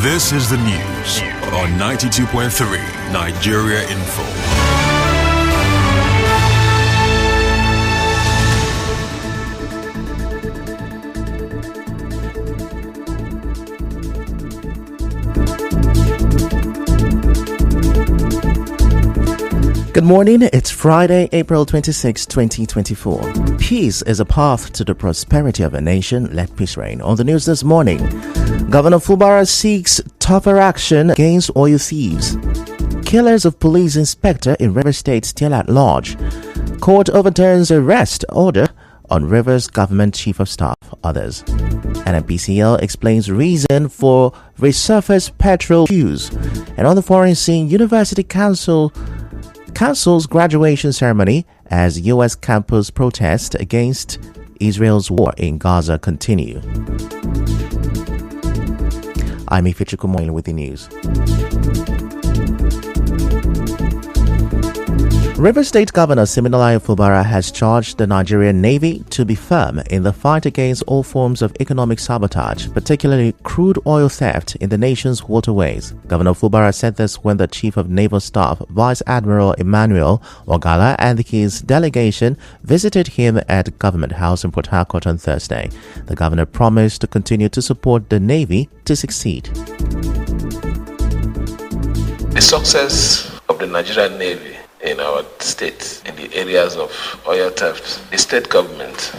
This is the news on 92.3 Nigeria Info. Good morning, it's Friday, April 26, 2024. Peace is a path to the prosperity of a nation. Let peace reign. On the news this morning, Governor Fubara seeks tougher action against oil thieves. Killers of police inspector in River State still at large. Court overturns arrest order on Rivers government chief of staff. Others. NNPCL explains reason for resurfaced petrol queues. And on the foreign scene, University Council's graduation ceremony as U.S. campus protests against Israel's war in Gaza continue. I'm Ifichukumoyin with the news. River State Governor Siminalayi Fubara has charged the Nigerian Navy to be firm in the fight against all forms of economic sabotage, particularly crude oil theft in the nation's waterways. Governor Fubara said this when the Chief of Naval Staff, Vice Admiral Emmanuel Ogala, and his delegation visited him at Government House in Port Harcourt on Thursday. The governor promised to continue to support the Navy to succeed. The success of the Nigerian Navy in our state in the areas of oil theft, the state government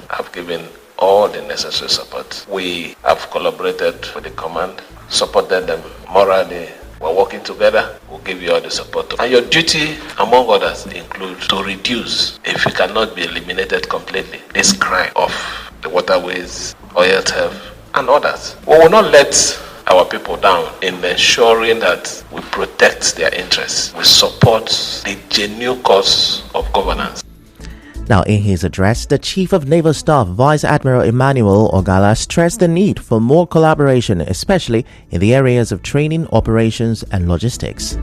have given all the necessary support. We have collaborated with the command, supported them morally. We're working together. We'll give you all the support. And your duty, among others, includes to reduce, if it cannot be eliminated completely, this crime of the waterways, oil theft, and others. We will not let our people down in ensuring that we protect their interests. We support the genuine cause of governance. Now, in his address, the Chief of Naval Staff, Vice Admiral Emmanuel Ogala, stressed the need for more collaboration, especially in the areas of training, operations, and logistics.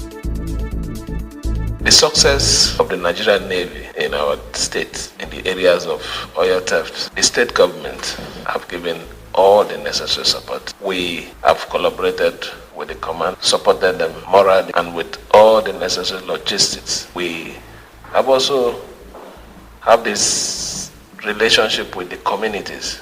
The success of the Nigerian Navy in our state in the areas of oil theft, the state government have given all the necessary support. We have collaborated with the command, supported them morally, and with all the necessary logistics. We have also have this relationship with the communities.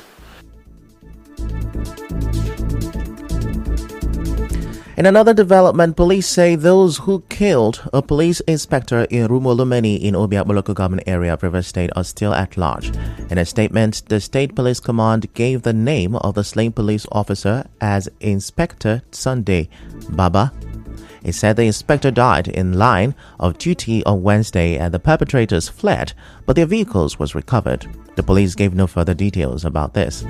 In another development, police say those who killed a police inspector in Rumolumeni in Obiakpo local government area of River State are still at large. In a statement, the State Police Command gave the name of the slain police officer as Inspector Sunday Baba. It said the inspector died in line of duty on Wednesday and the perpetrators fled, but their vehicles was recovered. The police gave no further details about this.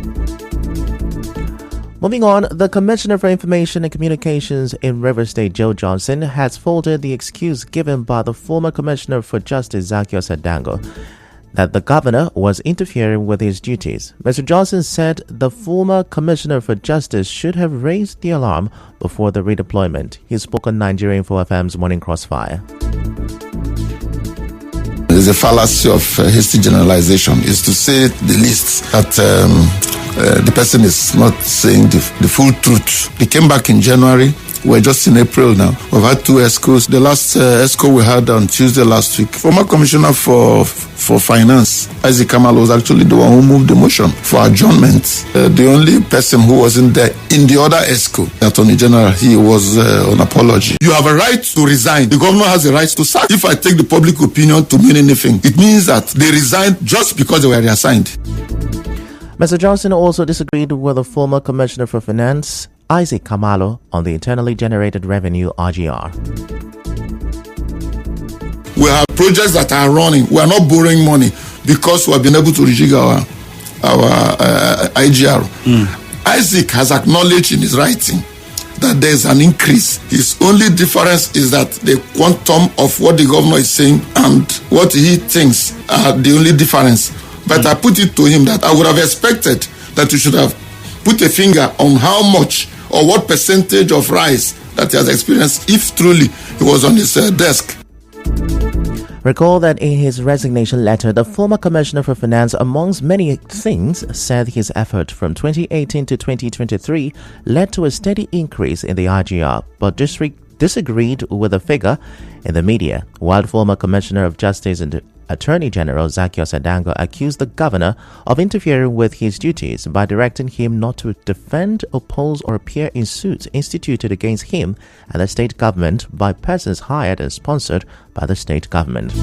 Moving on, the Commissioner for Information and Communications in River State, Joe Johnson, has faulted the excuse given by the former Commissioner for Justice, Zaccheaus Adango, that the governor was interfering with his duties. Mr. Johnson said the former Commissioner for Justice should have raised the alarm before the redeployment. He spoke on Nigeria Info FM's Morning Crossfire. There's a fallacy of hasty generalization, is to say the least that the person is not saying the full truth. They came back in January. We're just in April now. We've had 2 ESCOs. The last ESCO we had on Tuesday last week. Former Commissioner for Finance, Isaac Kamal, was actually the one who moved the motion for adjournment. The only person who wasn't there in the other ESCO, the Attorney General, he was on apology. You have a right to resign. The governor has a right to sack. If I take the public opinion to mean anything, it means that they resigned just because they were reassigned. Mr. Johnson also disagreed with the former Commissioner for Finance, Isaac Kamalo, on the internally generated revenue RGR. We have projects that are running. We are not borrowing money because we have been able to rejig our IGR. Isaac has acknowledged in his writing that there is an increase. His only difference is that the quantum of what the governor is saying and what he thinks are the only difference. But I put it to him that I would have expected that you should have put a finger on how much or what percentage of rise that he has experienced if truly he was on his desk. Recall that in his resignation letter, the former Commissioner for Finance, amongst many things, said his effort from 2018 to 2023 led to a steady increase in the IGR, but disagreed with the figure in the media, while former Commissioner of Justice and Attorney General Zaccheaus Adango accused the governor of interfering with his duties by directing him not to defend, oppose, or appear in suits instituted against him and the state government by persons hired and sponsored by the state government.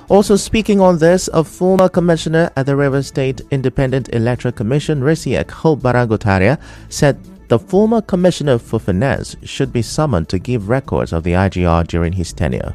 Also speaking on this, a former commissioner at the Rivers State Independent Electoral Commission, Resiek Hope Barangotaria, said the former Commissioner for Finance should be summoned to give records of the IGR during his tenure.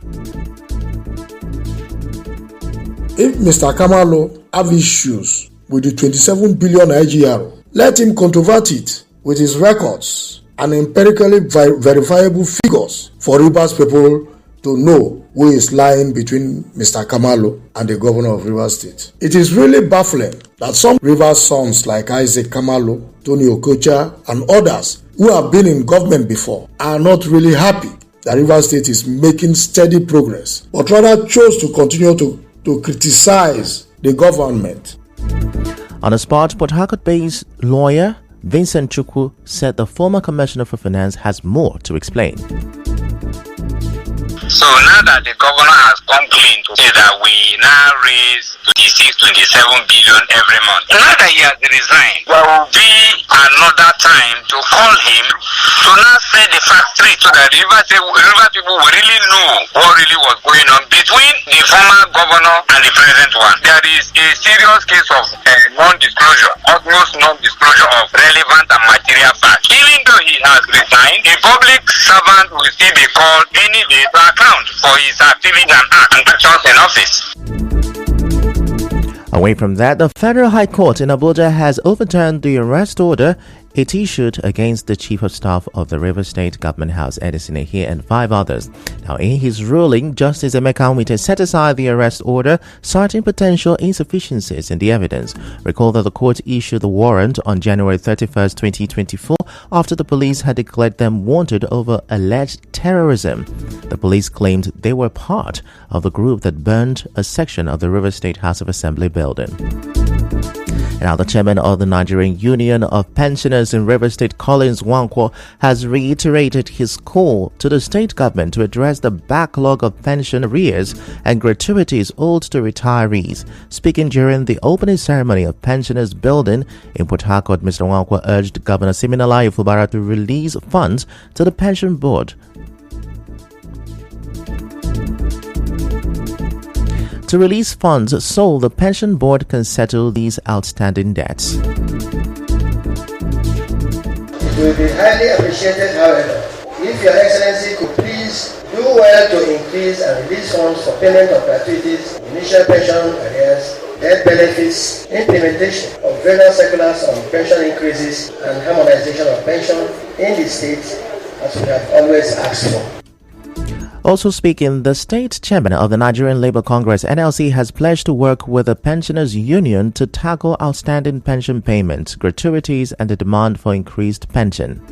If Mr. Kamalo have issues with the 27 billion IGR, let him controvert it with his records and empirically verifiable figures for Rivers people to know who is lying between Mr. Kamalo and the governor of Rivers State. It is really baffling that some Rivers sons like Isaac Kamalo, Tony Okocha, and others who have been in government before are not really happy that Rivers State is making steady progress, but rather chose to continue to criticize the government. On the spot, Port Harcourt-based lawyer Vincent Chukwu said the former Commissioner for Finance has more to explain. So now that the governor has come clean to say that we now raise 26-27 billion every month, now that he has resigned, there will be another time to call him to now say the fact straight so that river people will really know what really was going on between the former governor and the present one. There is a serious case of non-disclosure, almost non-disclosure of relevant and material facts. Even though he has resigned, a public servant will still be called any day to account for his activities and actions in office. Away from that, the Federal High Court in Abuja has overturned the arrest order it issued against the Chief of Staff of the Rivers State Government House, Edison Ehie, and 5 others. Now, in his ruling, Justice Emeka Nwite set aside the arrest order, citing potential insufficiencies in the evidence. Recall that the court issued the warrant on January 31, 2024, after the police had declared them wanted over alleged terrorism. The police claimed they were part of the group that burned a section of the Rivers State House of Assembly building. Now, the chairman of the Nigerian Union of Pensioners in Rivers State, Collins Nwankwo, has reiterated his call to the state government to address the backlog of pension arrears and gratuities owed to retirees. Speaking during the opening ceremony of Pensioners Building in Port Harcourt, Mr. Nwankwo urged Governor Siminalayi Fubara to release funds to the pension board. To release funds so the pension board can settle these outstanding debts. It will be highly appreciated, however, if Your Excellency could please do well to increase and release funds for payment of gratuities, initial pension arrears, death benefits, implementation of various circulars on pension increases, and harmonization of pension in the state, as we have always asked for. Also speaking, the state chairman of the Nigerian Labour Congress (NLC) has pledged to work with the pensioners' union to tackle outstanding pension payments, gratuities, and the demand for increased pension.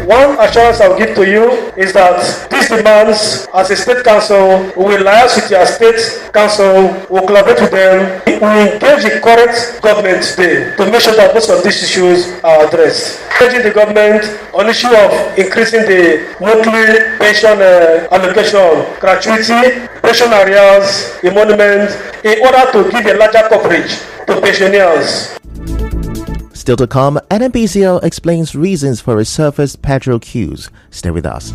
One assurance I'll give to you is that these demands, as a state council, we will liaise with your state council, we will collaborate with them, we will engage the current government today to make sure that most of these issues are addressed. Engaging the government on the issue of increasing the monthly pension allocation, gratuity, pension arrears, emolument, in order to give a larger coverage to pensioners. Still to come, NNPCL explains reasons for resurfaced petrol queues. Stay with us.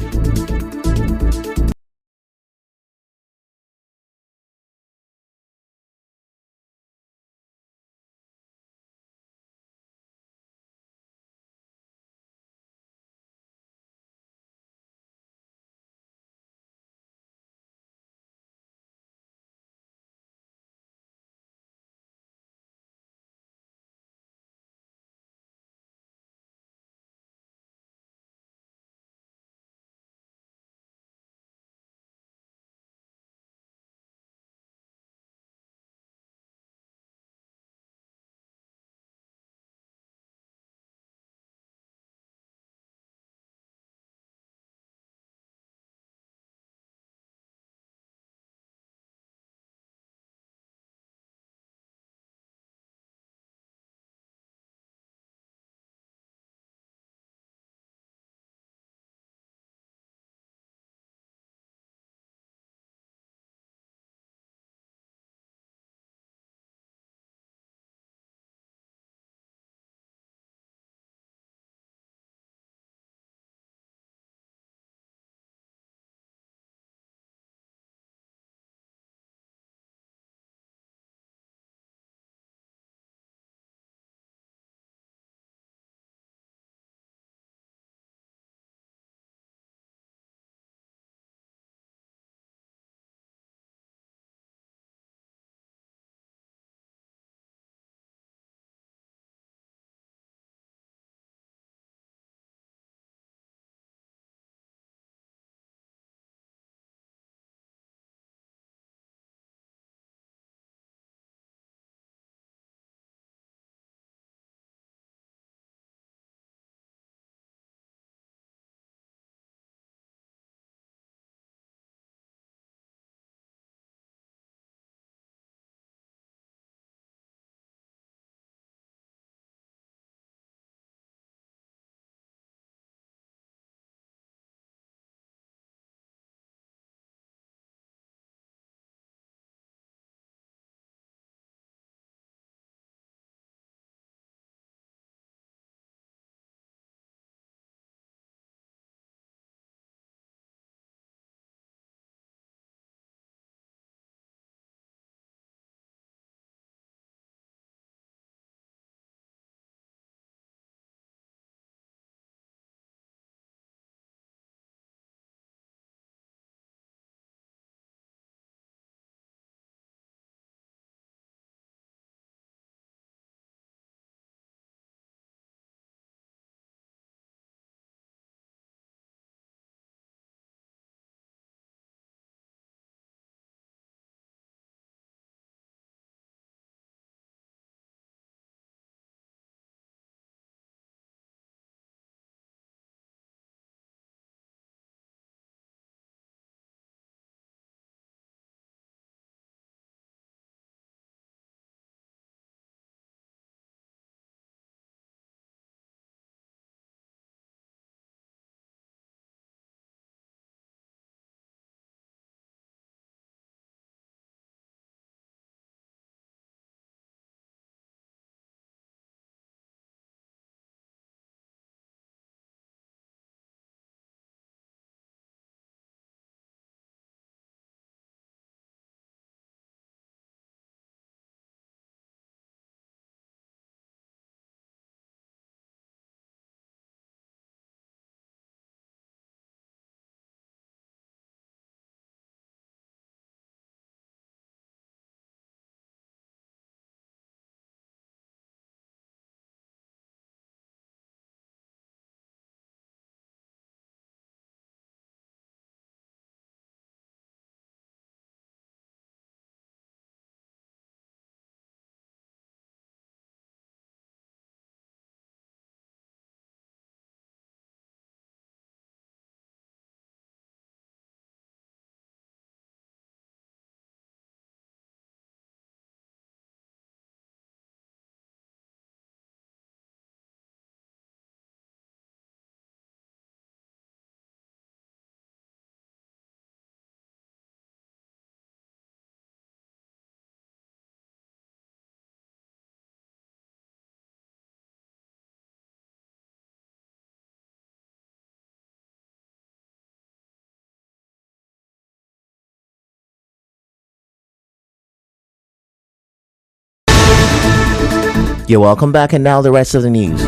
You're welcome back, and now the rest of the news.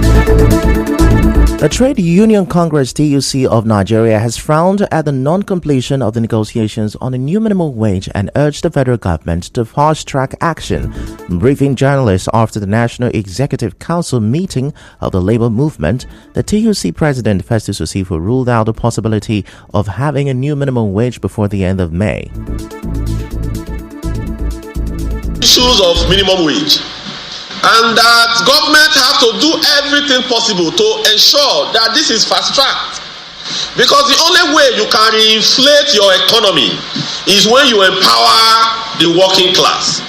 The Trade Union Congress TUC of Nigeria has frowned at the non-completion of the negotiations on a new minimum wage and urged the federal government to fast-track action. Briefing journalists after the National Executive Council meeting of the labor movement, the TUC president Festus Osifo ruled out the possibility of having a new minimum wage before the end of May. Issues of minimum wage, and that government have to do everything possible to ensure that this is fast-tracked, because the only way you can inflate your economy is when you empower the working class.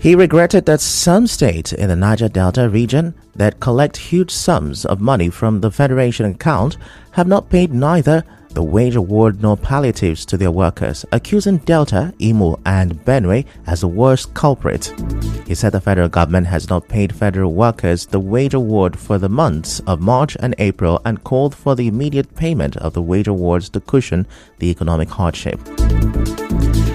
He regretted that some states in the Niger Delta region that collect huge sums of money from the Federation account have not paid neither the wage award nor palliatives to their workers, accusing Delta, Imo, and Benue as the worst culprit. He said the federal government has not paid federal workers the wage award for the months of March and April and called for the immediate payment of the wage awards to cushion the economic hardship.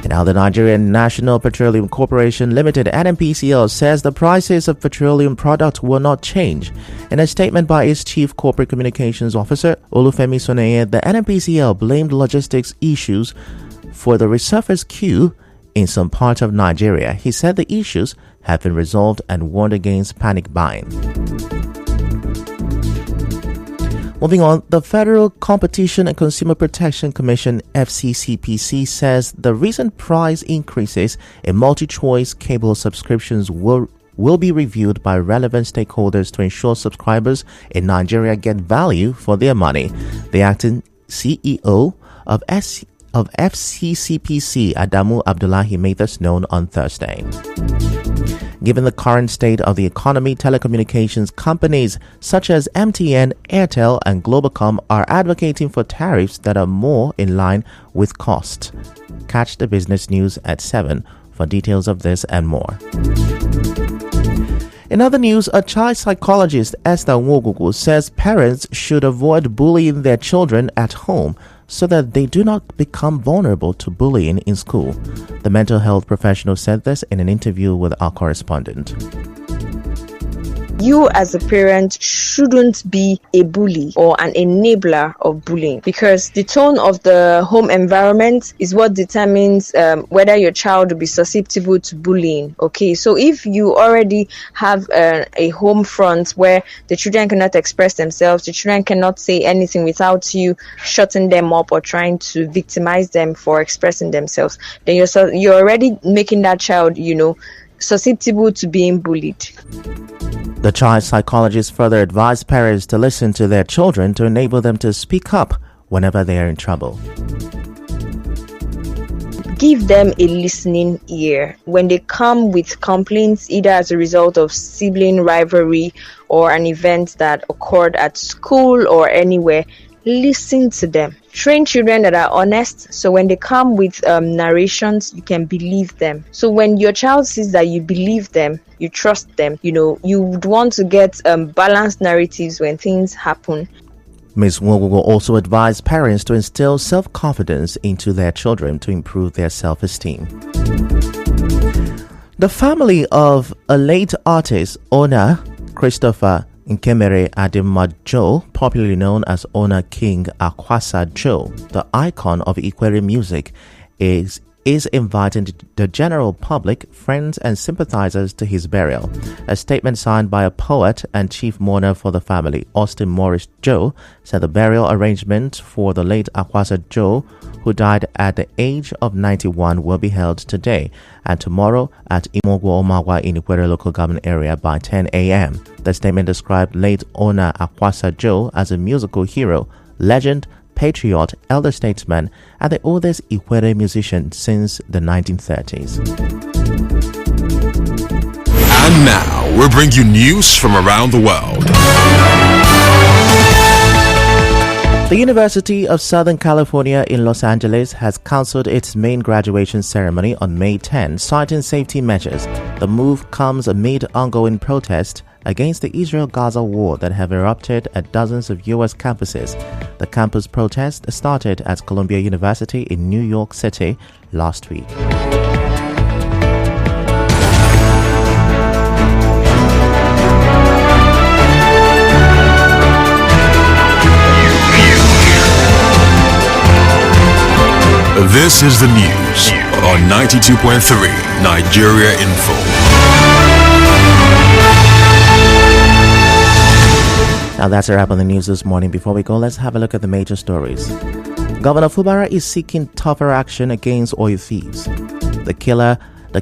And now the Nigerian National Petroleum Corporation Limited (NNPCL) says the prices of petroleum products will not change. In a statement by its Chief Corporate Communications Officer, Olufemi Soneye, the NNPCL blamed logistics issues for the resurfaced queue in some parts of Nigeria. He said the issues have been resolved and warned against panic buying. Moving on, the Federal Competition and Consumer Protection Commission (FCCPC) says the recent price increases in multi-choice cable subscriptions will be reviewed by relevant stakeholders to ensure subscribers in Nigeria get value for their money. The acting CEO of FCCPC, Adamu Abdullahi, made this known on Thursday. Given the current state of the economy, telecommunications companies such as MTN, Airtel, and Globacom are advocating for tariffs that are more in line with cost. Catch the business news at 7 for details of this and more. In other news, a child psychologist, Esther Nwogugu, says parents should avoid bullying their children at home so that they do not become vulnerable to bullying in school. The mental health professional said this in an interview with our correspondent. You as a parent shouldn't be a bully or an enabler of bullying, because the tone of the home environment is what determines whether your child will be susceptible to bullying. Okay, so if you already have a home front where the children cannot express themselves, the children cannot say anything without you shutting them up or trying to victimize them for expressing themselves, then you're already making that child, susceptible to being bullied. The child psychologist further advised parents to listen to their children to enable them to speak up whenever they are in trouble. Give them a listening ear. When they come with complaints, either as a result of sibling rivalry or an event that occurred at school or anywhere, listen to them. Train children that are honest, so when they come with narrations, you can believe them. So when your child sees that you believe them, you trust them, you would want to get balanced narratives when things happen. Ms. Nwogugu also advised parents to instill self-confidence into their children to improve their self-esteem. The family of a late artist, Ona Christopher Nkemere Ademajo, popularly known as Ona King Akwasa Joe, the icon of Ikwere music, is inviting the general public, friends and sympathizers to his burial. A statement signed by a poet and chief mourner for the family, Austin Morris Joe, said the burial arrangement for the late Akwasa Joe, who died at the age of 91, will be held today and tomorrow at Imogwo Omagwa in Ikwere local government area by 10 a.m. The statement described late Ona Akwasa Joe as a musical hero, legend, patriot, elder statesman, and the oldest Ikwere musician since the 1930s. And now, we bring you news from around the world. The University of Southern California in Los Angeles has cancelled its main graduation ceremony on May 10, citing safety measures. The move comes amid ongoing protests against the Israel-Gaza war that have erupted at dozens of U.S. campuses. The campus protest started at Columbia University in New York City last week. This is the news on 92.3 Nigeria Info. Now that's a wrap on the news this morning. Before we go, let's have a look at the major stories. Governor Fubara is seeking tougher action against oil thieves. The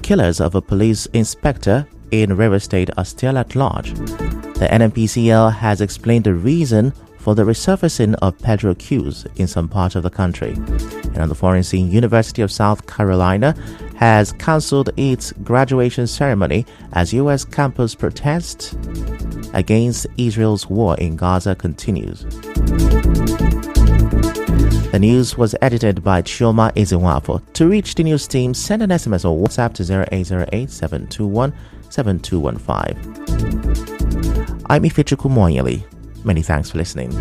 killers of a police inspector in River State are still at large. The NNPCL has explained the reason for the resurfacing of petrol queues in some parts of the country. And on the foreign scene, University of South Carolina has cancelled its graduation ceremony as U.S. campus protest against Israel's war in Gaza continues. The news was edited by Chioma Ezenwafo. To reach the news team, send an SMS or WhatsApp to 0808-721-7215. I'm Ifechuku Moyeli. Many thanks for listening.